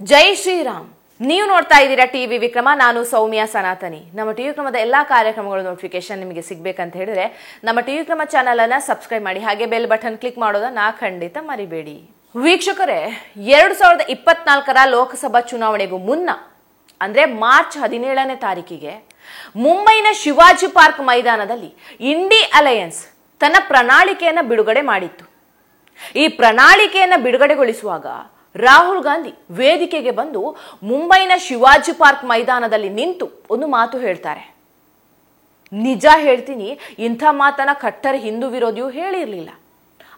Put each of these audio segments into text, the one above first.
ಜೈ ಶ್ರೀರಾಮ್. ನೀವು ನೋಡ್ತಾ ಇದ್ದೀರಾ ಟಿವಿ ವಿಕ್ರಮ. ನಾನು ಸೌಮ್ಯ ಸನಾತನಿ. ನಮ್ಮ ಟಿವಿ ವಿಕ್ರಮದ ಎಲ್ಲಾ ಕಾರ್ಯಕ್ರಮಗಳ ನೋಟಿಫಿಕೇಶನ್ ನಿಮಗೆ ಸಿಗಬೇಕಂತ ಹೇಳಿದ್ರೆ ನಮ್ಮ ಟಿವಿ ವಿಕ್ರಮ ಚಾನೆಲ್ ಅನ್ನು ಸಬ್ಸ್ಕ್ರೈಬ್ ಮಾಡಿ, ಹಾಗೆ ಬೆಲ್ ಬಟನ್ ಕ್ಲಿಕ್ ಮಾಡೋದನ್ನ ಖಂಡಿತ ಮರಿಬೇಡಿ. ವೀಕ್ಷಕರೇ, 2024ರ ಲೋಕಸಭಾ ಚುನಾವಣೆಗೂ ಮುನ್ನ ಅಂದ್ರೆ ಮಾರ್ಚ್ 17ನೇ ತಾರೀಕಿಗೆ ಮುಂಬೈನ ಶಿವಾಜಿ ಪಾರ್ಕ್ ಮೈದಾನದಲ್ಲಿ ಇಂಡಿ ಅಲಯನ್ಸ್ ತನ್ನ ಪ್ರಣಾಳಿಕೆಯನ್ನು ಬಿಡುಗಡೆ ಮಾಡಿತ್ತು. ಈ ಪ್ರಣಾಳಿಕೆಯನ್ನು ಬಿಡುಗಡೆಗೊಳಿಸುವಾಗ ರಾಹುಲ್ ಗಾಂಧಿ ವೇದಿಕೆಗೆ ಬಂದು ಮುಂಬೈನ ಶಿವಾಜಿ ಪಾರ್ಕ್ ಮೈದಾನದಲ್ಲಿ ನಿಂತು ಒಂದು ಮಾತು ಹೇಳ್ತಾರೆ. ನಿಜ ಹೇಳ್ತೀನಿ, ಇಂಥ ಮಾತನ್ನ ಕಟ್ಟರ್ ಹಿಂದೂ ವಿರೋಧಿಯು ಹೇಳಿರಲಿಲ್ಲ.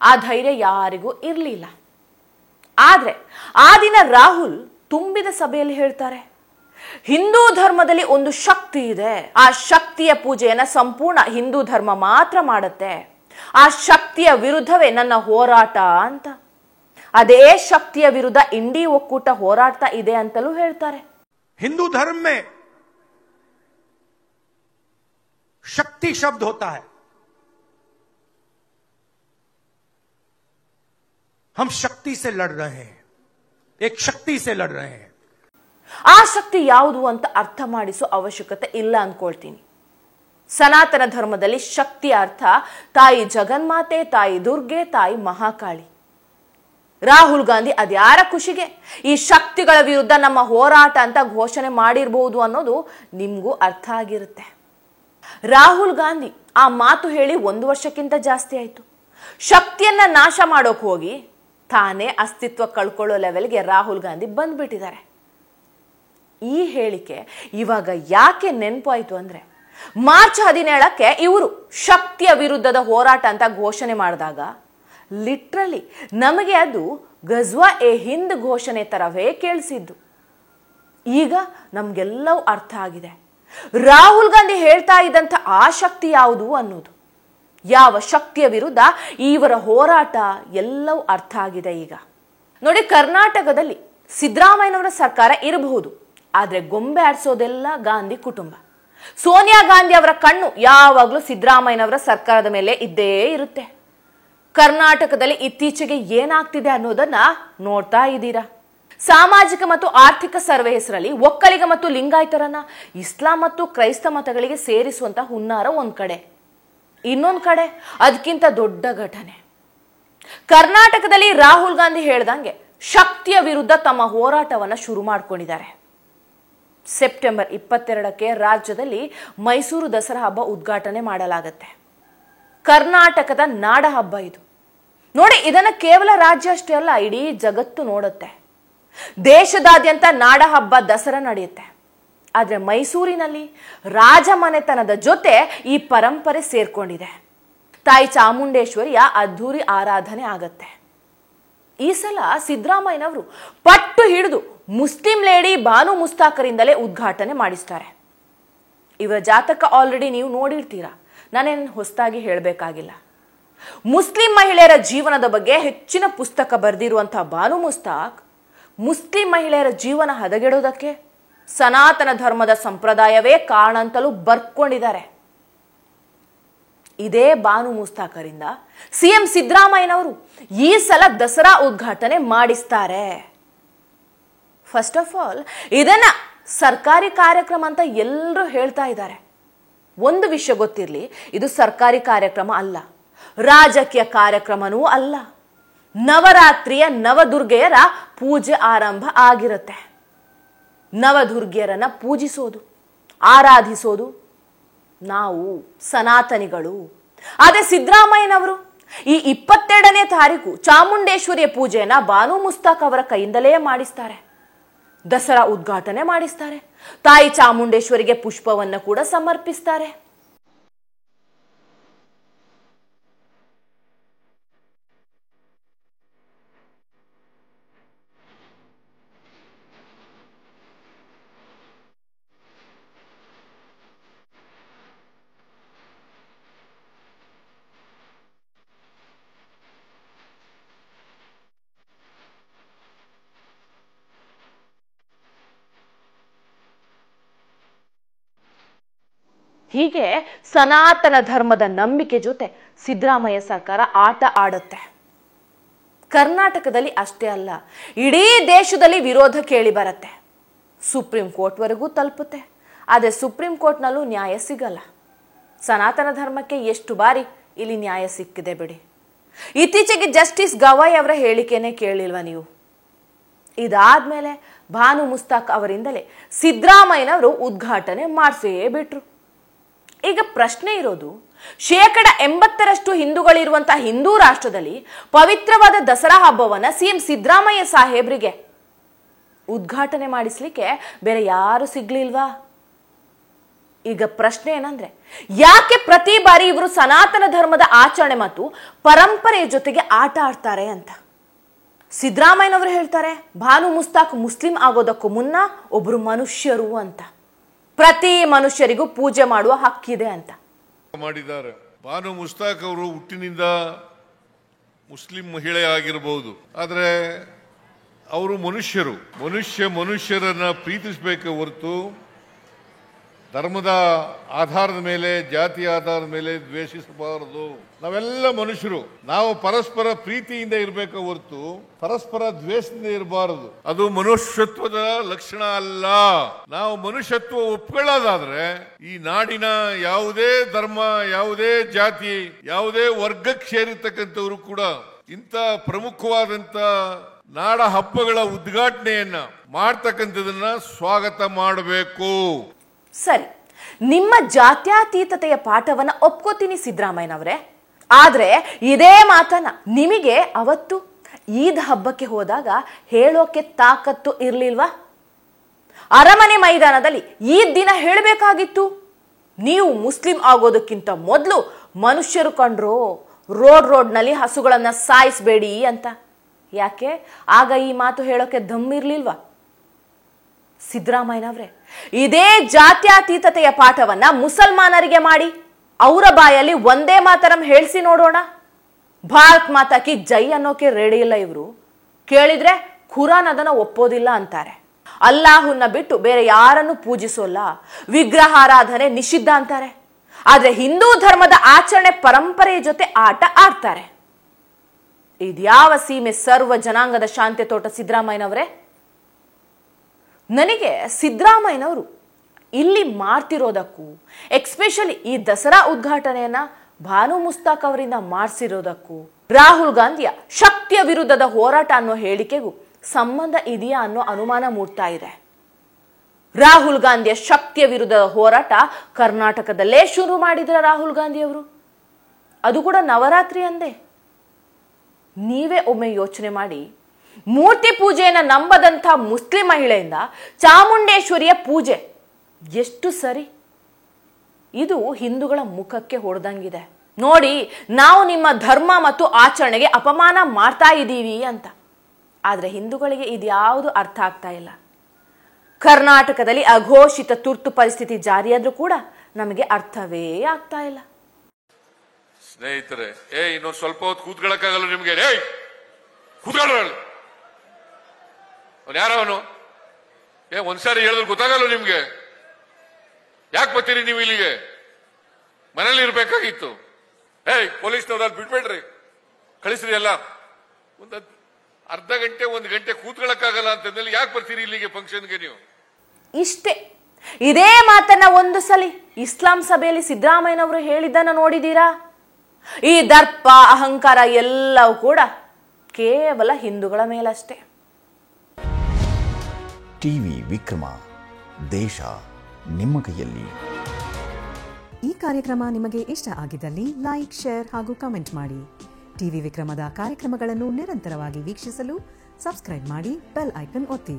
ಆ ಧೈರ್ಯ ಯಾರಿಗೂ ಇರಲಿಲ್ಲ. ಆದ್ರೆ ಆ ದಿನ ರಾಹುಲ್ ತುಂಬಿದ ಸಭೆಯಲ್ಲಿ ಹೇಳ್ತಾರೆ, ಹಿಂದೂ ಧರ್ಮದಲ್ಲಿ ಒಂದು ಶಕ್ತಿ ಇದೆ, ಆ ಶಕ್ತಿಯ ಪೂಜೆಯನ್ನ ಸಂಪೂರ್ಣ ಹಿಂದೂ ಧರ್ಮ ಮಾತ್ರ ಮಾಡುತ್ತೆ, ಆ ಶಕ್ತಿಯ ವಿರುದ್ಧವೇ ನನ್ನ ಹೋರಾಟ ಅಂತ. ಅದೇ ಶಕ್ತಿಯ ವಿರುದ್ಧ ಇಂಡಿ ಒಕ್ಕೂಟ ಹೋರಾಡ್ತಾ ಇದೆ ಅಂತಲೂ ಹೇಳ್ತಾರೆ. हिंदू धर्म में शक्ति शब्द होता है. हम शक्ति से लड़ रहे हैं, एक शक्ति से लड़ रहे हैं. ಆ ಶಕ್ತಿ ಯಾವುದು ಅಂತ ಅರ್ಥ ಮಾಡಿಸೋ ಅವಶ್ಯಕತೆ ಇಲ್ಲ ಅನ್ಕೊಳ್ತೀನಿ. ಸನಾತನ ಧರ್ಮದಲ್ಲಿ ಶಕ್ತಿಯ ಅರ್ಥ ತಾಯಿ ಜಗನ್ಮಾತೆ, ತಾಯಿ ದುರ್ಗೆ, ತಾಯಿ ಮಹಾಕಾಳಿ. ರಾಹುಲ್ ಗಾಂಧಿ ಅದ್ಯಾರ ಖುಷಿಗೆ ಈ ಶಕ್ತಿಗಳ ವಿರುದ್ಧ ನಮ್ಮ ಹೋರಾಟ ಅಂತ ಘೋಷಣೆ ಮಾಡಿರಬಹುದು ಅನ್ನೋದು ನಿಮ್ಗೂ ಅರ್ಥ ಆಗಿರುತ್ತೆ. ರಾಹುಲ್ ಗಾಂಧಿ ಆ ಮಾತು ಹೇಳಿ 1 ವರ್ಷಕ್ಕಿಂತ ಜಾಸ್ತಿ ಆಯ್ತು. ಶಕ್ತಿಯನ್ನ ನಾಶ ಮಾಡೋಕೆ ಹೋಗಿ ತಾನೇ ಅಸ್ತಿತ್ವ ಕಳ್ಕೊಳ್ಳೋ ಲೆವೆಲ್ಗೆ ರಾಹುಲ್ ಗಾಂಧಿ ಬಂದ್ಬಿಟ್ಟಿದ್ದಾರೆ. ಈ ಹೇಳಿಕೆ ಇವಾಗ ಯಾಕೆ ನೆನಪಾಯ್ತು ಅಂದ್ರೆ, ಮಾರ್ಚ್ 17ಕ್ಕೆ ಇವರು ಶಕ್ತಿಯ ವಿರುದ್ಧದ ಹೋರಾಟ ಅಂತ ಘೋಷಣೆ ಮಾಡಿದಾಗ ಲಿಟ್ರಲಿ ನಮಗೆ ಅದು ಗಜ್ವಾ ಎ ಹಿಂದ್ ಘೋಷಣೆ ತರವೇ ಕೇಳಿಸಿದ್ದು. ಈಗ ನಮ್ಗೆಲ್ಲವೂ ಅರ್ಥ ಆಗಿದೆ. ರಾಹುಲ್ ಗಾಂಧಿ ಹೇಳ್ತಾ ಇದ್ದಂಥ ಆ ಶಕ್ತಿ ಯಾವುದು ಅನ್ನೋದು, ಯಾವ ಶಕ್ತಿಯ ವಿರುದ್ಧ ಇವರ ಹೋರಾಟ, ಎಲ್ಲವೂ ಅರ್ಥ ಆಗಿದೆ ಈಗ. ನೋಡಿ, ಕರ್ನಾಟಕದಲ್ಲಿ ಸಿದ್ದರಾಮಯ್ಯನವರ ಸರ್ಕಾರ ಇರಬಹುದು, ಆದ್ರೆ ಗೊಂಬೆ ಆಡಿಸೋದೆಲ್ಲ ಗಾಂಧಿ ಕುಟುಂಬ. ಸೋನಿಯಾ ಗಾಂಧಿ ಅವರ ಕಣ್ಣು ಯಾವಾಗಲೂ ಸಿದ್ದರಾಮಯ್ಯನವರ ಸರ್ಕಾರದ ಮೇಲೆ ಇದ್ದೇ ಇರುತ್ತೆ. ಕರ್ನಾಟಕದಲ್ಲಿ ಇತ್ತೀಚೆಗೆ ಏನಾಗ್ತಿದೆ ಅನ್ನೋದನ್ನ ನೋಡ್ತಾ ಇದ್ದೀರಾ. ಸಾಮಾಜಿಕ ಮತ್ತು ಆರ್ಥಿಕ ಸರ್ವೆ ಹೆಸರಲ್ಲಿ ಒಕ್ಕಲಿಗ ಮತ್ತು ಲಿಂಗಾಯತರನ್ನ ಇಸ್ಲಾಂ ಮತ್ತು ಕ್ರೈಸ್ತ ಮತಗಳಿಗೆ ಸೇರಿಸುವಂತ ಹುನ್ನಾರ ಒಂದ್ ಕಡೆ, ಇನ್ನೊಂದ್ ಕಡೆ ಅದಕ್ಕಿಂತ ದೊಡ್ಡ ಘಟನೆ. ಕರ್ನಾಟಕದಲ್ಲಿ ರಾಹುಲ್ ಗಾಂಧಿ ಹೇಳ್ದಂಗೆ ಶಕ್ತಿಯ ವಿರುದ್ಧ ತಮ್ಮ ಹೋರಾಟವನ್ನ ಶುರು ಮಾಡ್ಕೊಂಡಿದ್ದಾರೆ. ಸೆಪ್ಟೆಂಬರ್ 22ಕ್ಕೆ ರಾಜ್ಯದಲ್ಲಿ ಮೈಸೂರು ದಸರಾ ಹಬ್ಬ ಉದ್ಘಾಟನೆ ಮಾಡಲಾಗುತ್ತೆ. ಕರ್ನಾಟಕದ ನಾಡ ಹಬ್ಬ ಇದು. ನೋಡಿ, ಇದನ್ನ ಕೇವಲ ರಾಜ್ಯ ಅಷ್ಟೇ ಅಲ್ಲ, ಇಡೀ ಜಗತ್ತು ನೋಡುತ್ತೆ. ದೇಶದಾದ್ಯಂತ ನಾಡ ಹಬ್ಬ ದಸರಾ ನಡೆಯುತ್ತೆ. ಆದ್ರೆ ಮೈಸೂರಿನಲ್ಲಿ ರಾಜಮನೆತನದ ಜೊತೆ ಈ ಪರಂಪರೆ ಸೇರ್ಕೊಂಡಿದೆ. ತಾಯಿ ಚಾಮುಂಡೇಶ್ವರಿಯ ಅದ್ಧೂರಿ ಆರಾಧನೆ ಆಗತ್ತೆ. ಈ ಸಲ ಸಿದ್ದರಾಮಯ್ಯನವರು ಪಟ್ಟು ಹಿಡಿದು ಮುಸ್ಲಿಂ ಲೇಡಿ ಬಾನು ಮುಸ್ತಾಕರಿಂದಲೇ ಉದ್ಘಾಟನೆ ಮಾಡಿಸ್ತಾರೆ. ಇವರ ಜಾತಕ ಆಲ್ರೆಡಿ ನೀವು ನೋಡಿರ್ತೀರಾ, ನಾನೇನು ಹೊಸದಾಗಿ ಹೇಳಬೇಕಾಗಿಲ್ಲ. ಮುಸ್ಲಿಂ ಮಹಿಳೆಯರ ಜೀವನದ ಬಗ್ಗೆ ಹೆಚ್ಚಿನ ಪುಸ್ತಕ ಬರೆದಿರುವಂತಹ ಬಾನು ಮುಸ್ತಾಕ್ ಮುಸ್ಲಿಂ ಮಹಿಳೆಯರ ಜೀವನ ಹದಗೆಡೋದಕ್ಕೆ ಸನಾತನ ಧರ್ಮದ ಸಂಪ್ರದಾಯವೇ ಕಾರಣ ಅಂತಲೂ ಬರ್ಕೊಂಡಿದ್ದಾರೆ. ಇದೇ ಬಾನು ಮುಸ್ತಾಕರಿಂದ ಸಿಎಂ ಸಿದ್ದರಾಮಯ್ಯನವರು ಈ ಸಲ ದಸರಾ ಉದ್ಘಾಟನೆ ಮಾಡಿಸ್ತಾರೆ. ಫಸ್ಟ್ ಆಫ್ ಆಲ್ ಇದನ್ನ ಸರ್ಕಾರಿ ಕಾರ್ಯಕ್ರಮ ಅಂತ ಎಲ್ಲರೂ ಹೇಳ್ತಾ ಇದ್ದಾರೆ. ಒಂದು ವಿಷಯ ಗೊತ್ತಿರಲಿ, ಇದು ಸರ್ಕಾರಿ ಕಾರ್ಯಕ್ರಮ ಅಲ್ಲ, ರಾಜಕೀಯ ಕಾರ್ಯಕ್ರಮನೂ ಅಲ್ಲ. ನವರಾತ್ರಿಯ ನವದುರ್ಗೆಯರ ಪೂಜೆ ಆರಂಭ ಆಗಿರುತ್ತೆ. ನವದುರ್ಗೆಯರನ್ನ ಪೂಜಿಸೋದು, ಆರಾಧಿಸೋದು ನಾವು ಸನಾತನಿಗಳು. ಆದ್ರೆ ಸಿದ್ದರಾಮಯ್ಯನವರು ಈ 22ನೇ ತಾರೀಕು ಚಾಮುಂಡೇಶ್ವರಿಯ ಪೂಜೆಯನ್ನ ಬಾನು ಮುಸ್ತಾಕ್ ಅವರ ಕೈಯಿಂದಲೇ ಮಾಡಿಸ್ತಾರೆ. ದಸರಾ ಉದ್ಘಾಟನೆ ಮಾಡಿಸ್ತಾರೆ. ತಾಯಿ ಚಾಮುಂಡೇಶ್ವರಿಗೆ ಪುಷ್ಪವನ್ನು ಕೂಡ ಸಮರ್ಪಿಸ್ತಾರೆ. ಹೀಗೆ ಸನಾತನ ಧರ್ಮದ ನಂಬಿಕೆ ಜೊತೆ ಸಿದ್ದರಾಮಯ್ಯ ಸರ್ಕಾರ ಆಟ ಆಡುತ್ತೆ. ಕರ್ನಾಟಕದಲ್ಲಿ ಅಷ್ಟೇ ಅಲ್ಲ, ಇಡೀ ದೇಶದಲ್ಲಿ ವಿರೋಧ ಕೇಳಿ ಬರುತ್ತೆ. ಸುಪ್ರೀಂ ಕೋರ್ಟ್ವರೆಗೂ ತಲುಪುತ್ತೆ. ಆದರೆ ಸುಪ್ರೀಂ ಕೋರ್ಟ್ನಲ್ಲೂ ನ್ಯಾಯ ಸಿಗಲ್ಲ. ಸನಾತನ ಧರ್ಮಕ್ಕೆ ಎಷ್ಟು ಬಾರಿ ಇಲ್ಲಿ ನ್ಯಾಯ ಸಿಕ್ಕಿದೆ ಬಿಡಿ. ಇತ್ತೀಚೆಗೆ ಜಸ್ಟಿಸ್ ಗವಾಯ್ ಅವರ ಹೇಳಿಕೆನೇ ಕೇಳಿಲ್ವಾ ನೀವು? ಇದಾದ್ಮೇಲೆ ಭಾನು ಮುಸ್ತಾಕ್ ಅವರಿಂದಲೇ ಸಿದ್ದರಾಮಯ್ಯನವರು ಉದ್ಘಾಟನೆ ಮಾಡಿಸೇ ಬಿಟ್ರು. ಈಗ ಪ್ರಶ್ನೆ ಇರೋದು, 80% ಹಿಂದೂಗಳಿರುವಂತಹ ಹಿಂದೂ ರಾಷ್ಟ್ರದಲ್ಲಿ ಪವಿತ್ರವಾದ ದಸರಾ ಹಬ್ಬವನ್ನ ಸಿಎಂ ಸಿದ್ದರಾಮಯ್ಯ ಸಾಹೇಬ್ರಿಗೆ ಉದ್ಘಾಟನೆ ಮಾಡಿಸ್ಲಿಕ್ಕೆ ಬೇರೆ ಯಾರು ಸಿಗ್ಲಿಲ್ವಾ? ಈಗ ಪ್ರಶ್ನೆ ಏನಂದ್ರೆ, ಯಾಕೆ ಪ್ರತಿ ಬಾರಿ ಇವರು ಸನಾತನ ಧರ್ಮದ ಆಚರಣೆ ಮತ್ತು ಪರಂಪರೆಯ ಜೊತೆಗೆ ಆಟ ಆಡ್ತಾರೆ ಅಂತ. ಸಿದ್ದರಾಮಯ್ಯನವರು ಹೇಳ್ತಾರೆ, ಭಾನು ಮುಸ್ತಾಕ್ ಮುಸ್ಲಿಂ ಆಗೋದಕ್ಕೂ ಮುನ್ನ ಒಬ್ರು ಮನುಷ್ಯರು ಅಂತ. ಪ್ರತಿ ಮನುಷ್ಯರಿಗೂ ಪೂಜೆ ಮಾಡುವ ಹಕ್ಕಿದೆ ಅಂತ ಮಾಡಿದ್ದಾರೆ. ಭಾನು ಮುಸ್ತಾಕ್ ಅವರು ಹುಟ್ಟಿನಿಂದ ಮುಸ್ಲಿಂ ಮಹಿಳೆ ಆಗಿರಬಹುದು, ಆದ್ರೆ ಅವರು ಮನುಷ್ಯರು. ಮನುಷ್ಯರನ್ನ ಪ್ರೀತಿಸಬೇಕೆ ಹೊರತು ಧರ್ಮದ ಆಧಾರದ ಮೇಲೆ, ಜಾತಿಯ ಆಧಾರದ ಮೇಲೆ ದ್ವೇಷಿಸಬಾರದು. ನಾವೆಲ್ಲ ಮನುಷ್ಯರು. ನಾವು ಪರಸ್ಪರ ಪ್ರೀತಿಯಿಂದ ಇರಬೇಕು ಹೊರತು ಪರಸ್ಪರ ದ್ವೇಷದಿಂದ ಇರಬಾರದು. ಅದು ಮನುಷ್ಯತ್ವದ ಲಕ್ಷಣ ಅಲ್ಲ. ನಾವು ಮನುಷ್ಯತ್ವ ಒಪ್ಕೊಳ್ಳೋದಾದ್ರೆ ಈ ನಾಡಿನ ಯಾವುದೇ ಧರ್ಮ, ಯಾವುದೇ ಜಾತಿ, ಯಾವುದೇ ವರ್ಗಕ್ಕೆ ಸೇರಿರ್ತಕ್ಕಂಥವರು ಕೂಡ ಇಂಥ ಪ್ರಮುಖವಾದಂತ ನಾಡ ಹಬ್ಬಗಳ ಉದ್ಘಾಟನೆಯನ್ನ ಮಾಡ್ತಕ್ಕಂಥದನ್ನ ಸ್ವಾಗತ ಮಾಡಬೇಕು. ಸರಿ, ನಿಮ್ಮ ಜಾತ್ಯತೀತತೆಯ ಪಾಠವನ್ನ ಒಪ್ಕೋತೀನಿ ಸಿದ್ದರಾಮಯ್ಯನವರೇ. ಆದ್ರೆ ಇದೇ ಮಾತನ್ನ ನಿಮಗೆ ಅವತ್ತು ಈದ್ ಹಬ್ಬಕ್ಕೆ ಹೋದಾಗ ಹೇಳೋಕೆ ತಾಕತ್ತು ಇರ್ಲಿಲ್ವಾ? ಅರಮನೆ ಮೈದಾನದಲ್ಲಿ ಈದ್ ದಿನ ಹೇಳಬೇಕಾಗಿತ್ತು, ನೀವು ಮುಸ್ಲಿಂ ಆಗೋದಕ್ಕಿಂತ ಮೊದಲು ಮನುಷ್ಯರು ಕಂಡ್ರೋ ರೋಡ್ನಲ್ಲಿ ಹಸುಗಳನ್ನ ಸಾಯಿಸಬೇಡಿ ಅಂತ. ಯಾಕೆ ಆಗ ಈ ಮಾತು ಹೇಳೋಕೆ ದಮ್ಮಿರ್ಲಿಲ್ವಾ? ಸಿದ್ದರಾಮಯ್ಯನವರೇ, ಇದೇ ಜಾತ್ಯತೀತತೆಯ ಪಾಠವನ್ನ ಮುಸಲ್ಮಾನರಿಗೆ ಮಾಡಿ ಅವರ ಬಾಯಲ್ಲಿ ಒಂದೇ ಮಾತರಂ ಹೇಳಿಸಿ ನೋಡೋಣ. ಭಾರತ್ ಮಾತಾ ಕಿ ಜೈ ಅನ್ನೋಕೆ ರೆಡಿ ಇಲ್ಲ ಇವರು. ಕೇಳಿದ್ರೆ ಖುರಾನ್ ಅದನ್ನ ಒಪ್ಪೋದಿಲ್ಲ ಅಂತಾರೆ. ಅಲ್ಲಾಹುನ್ನ ಬಿಟ್ಟು ಬೇರೆ ಯಾರನ್ನು ಪೂಜಿಸೋಲ್ಲ, ವಿಗ್ರಹಾರಾಧನೆ ನಿಷಿದ್ಧ ಅಂತಾರೆ. ಆದ್ರೆ ಹಿಂದೂ ಧರ್ಮದ ಆಚರಣೆ ಪರಂಪರೆಯ ಜೊತೆ ಆಟ ಆಡ್ತಾರೆ. ಇದ್ಯಾವ ಸೀಮೆ ಸರ್ವ ಜನಾಂಗದ ಶಾಂತಿ ತೋಟ ಸಿದ್ದರಾಮಯ್ಯನವರೇ? ನನಗೆ ಸಿದ್ದರಾಮಯ್ಯನವರು ಇಲ್ಲಿ ಮಾಡ್ತಿರೋದಕ್ಕೂ, ಎಕ್ಸ್ಪೆಷಲಿ ಈ ದಸರಾ ಉದ್ಘಾಟನೆಯನ್ನ ಭಾನು ಮುಸ್ತಾಕ್ ಅವರಿಂದ ಮಾಡಿಸಿರೋದಕ್ಕೂ, ರಾಹುಲ್ ಗಾಂಧಿಯ ಶಕ್ತಿಯ ವಿರುದ್ಧದ ಹೋರಾಟ ಅನ್ನೋ ಹೇಳಿಕೆಗೂ ಸಂಬಂಧ ಇದೆಯಾ ಅನ್ನೋ ಅನುಮಾನ ಮೂಡ್ತಾ ಇದೆ. ರಾಹುಲ್ ಗಾಂಧಿಯ ಶಕ್ತಿಯ ವಿರುದ್ಧದ ಹೋರಾಟ ಕರ್ನಾಟಕದಲ್ಲೇ ಶುರು ಮಾಡಿದ್ರ ರಾಹುಲ್ ಗಾಂಧಿ ಅವರು, ಅದು ಕೂಡ ನವರಾತ್ರಿ ಅಂದೇ. ನೀವೇ ಒಮ್ಮೆ ಯೋಚನೆ ಮಾಡಿ, ಮೂರ್ತಿ ಪೂಜೆಯನ್ನ ನಂಬದಂಥ ಮುಸ್ಲಿಂ ಮಹಿಳೆಯಿಂದ ಚಾಮುಂಡೇಶ್ವರಿಯ ಪೂಜೆ ಎಷ್ಟು ಸರಿ? ಇದು ಹಿಂದೂಗಳ ಮುಖಕ್ಕೆ ಹೊಡೆದಂಗಿದೆ. ನೋಡಿ, ನಾವು ನಿಮ್ಮ ಧರ್ಮ ಮತ್ತು ಆಚರಣೆಗೆ ಅಪಮಾನ ಮಾಡ್ತಾ ಇದ್ದೀವಿ ಅಂತ. ಆದ್ರೆ ಹಿಂದೂಗಳಿಗೆ ಇದ್ಯಾವುದು ಅರ್ಥ ಆಗ್ತಾ ಇಲ್ಲ. ಕರ್ನಾಟಕದಲ್ಲಿ ಅಘೋಷಿತ ತುರ್ತು ಪರಿಸ್ಥಿತಿ ಜಾರಿಯಾದ್ರೂ ಕೂಡ ನಮಗೆ ಅರ್ಥವೇ ಆಗ್ತಾ ಇಲ್ಲ. ಸ್ನೇಹಿತರೆ, ಇನ್ನೊಂದು ಸ್ವಲ್ಪ ಹೊತ್ತು ಕೂತ್ಕೊಳ್ಳಕ್ಕಾಗಲ್ಲ ನಿಮ್ಗೆ? ಕೂತ್ಕೊಳ್ಳ, ಯಾರವನು? ಒಂದ್ಸಾರಿ ಹೇಳಿದ್ರೆ ಗೊತ್ತಾಗಲ್ಲ ನಿಮ್ಗೆ? ಯಾಕೆ ಬರ್ತೀರಿ ನೀವು ಇಲ್ಲಿಗೆ? ಮನೇಲಿ ಇರ್ಬೇಕಾಗಿತ್ತು. ಪೊಲೀಸ್ನವ್ರು ಬಿಟ್ಬೇಡ್ರಿ, ಕಳಿಸ್ರಿ ಎಲ್ಲ. ಒಂದು ಅರ್ಧ ಗಂಟೆ, 1 ಗಂಟೆ ಕೂತ್ಕೊಳ್ಳಕ್ಕಾಗಲ್ಲ ಅಂತಂದ್ರೆ ಯಾಕೆ ಬರ್ತೀರಿ ಇಲ್ಲಿಗೆ ಫಂಕ್ಷನ್ಗೆ ನೀವು? ಇಷ್ಟೇ. ಇದೇ ಮಾತನ್ನ ಒಂದು ಸಲ ಇಸ್ಲಾಂ ಸಭೆಯಲ್ಲಿ ಸಿದ್ದರಾಮಯ್ಯನವರು ಹೇಳಿದ್ದನ್ನ ನೋಡಿದೀರಾ? ಈ ದರ್ಪ, ಅಹಂಕಾರ ಎಲ್ಲವೂ ಕೂಡ ಕೇವಲ ಹಿಂದೂಗಳ ಮೇಲಷ್ಟೇ. ಟಿವಿ ವಿಕ್ರಮ, ದೇಶ ನಿಮ್ಮ ಕೈಯಲ್ಲಿ. ಈ ಕಾರ್ಯಕ್ರಮ ನಿಮಗೆ ಇಷ್ಟ ಆಗಿದ್ದಲ್ಲಿ ಲೈಕ್, ಶೇರ್ ಹಾಗೂ ಕಮೆಂಟ್ ಮಾಡಿ. ಟಿವಿ ವಿಕ್ರಮದ ಕಾರ್ಯಕ್ರಮಗಳನ್ನು ನಿರಂತರವಾಗಿ ವೀಕ್ಷಿಸಲು ಸಬ್ಸ್ಕ್ರೈಬ್ ಮಾಡಿ, ಬೆಲ್ ಐಕನ್ ಒತ್ತಿ.